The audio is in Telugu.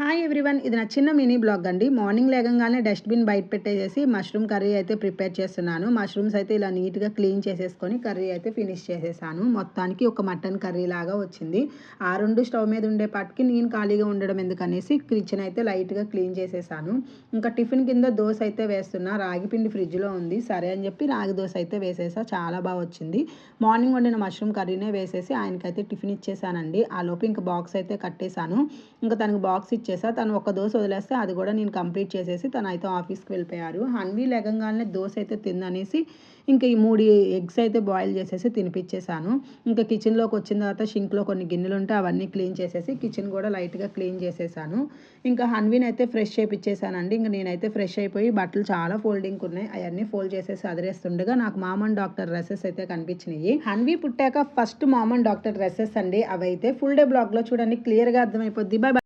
హాయ్ ఎవ్రీవన్, ఇది నా చిన్న మినీ బ్లాగ్ అండి. మార్నింగ్ లేగంగానే డస్ట్బిన్ బయట పెట్టేసి మష్రూమ్ కర్రీ అయితే ప్రిపేర్ చేస్తున్నాను. మష్రూమ్స్ అయితే ఇలా నీట్గా క్లీన్ చేసేసుకొని కర్రీ అయితే ఫినిష్ చేసేసాను. మొత్తానికి ఒక మటన్ కర్రీ లాగా వచ్చింది. ఆ రెండు స్టవ్ మీద ఉండేపాటికి నేను ఖాళీగా ఉండడం ఎందుకనేసి కిచెన్ అయితే లైట్గా క్లీన్ చేసేసాను. ఇంకా టిఫిన్ కింద దోశ అయితే వేస్తున్నా. రాగి పిండి ఫ్రిడ్జ్లో ఉంది, సరే అని చెప్పి రాగి దోశ అయితే వేసేసా. చాలా బాగా వచ్చింది. మార్నింగ్ వండిన మష్రూమ్ కర్రీనే వేసేసి ఆయనకైతే టిఫిన్ ఇచ్చేసానండి. ఆ లోపు ఇంకా బాక్స్ అయితే కట్టేశాను. ఇంకా తనకు బాక్స్ ఇచ్చేసా. తను ఒక దోశ వదిలేస్తే అది కూడా నేను కంప్లీట్ చేసేసి తను అయితే ఆఫీస్కి వెళ్ళిపోయారు. హన్వీ లెగంగానే దోశ అయితే తిందనేసి ఇంకా ఈ 3 ఎగ్స్ అయితే బాయిల్ చేసేసి తినిపించేశాను. ఇంకా కిచెన్లోకి వచ్చిన తర్వాత షింక్లో కొన్ని గిన్నెలు ఉంటే అవన్నీ క్లీన్ చేసేసి కిచెన్ కూడా లైట్గా క్లీన్ చేసేసాను. ఇంకా హన్వీని అయితే ఫ్రెష్ చేయించేసానండి. ఇంకా నేనైతే ఫ్రెష్ అయిపోయి బట్టలు చాలా ఫోల్డింగ్ ఉన్నాయి, అవన్నీ ఫోల్డ్ చేసేసి అదిరేస్తుండగా నాకు మామ్ అండ్ డాక్టర్ డ్రెస్సెస్ అయితే కనిపించినాయి. హన్వీ పుట్టాక first mom and doctor dresses అండి. అవైతే ఫుల్ డే బ్లాగ్లో చూడండి, క్లియర్గా అర్థమైపోద్ది. బాయ్.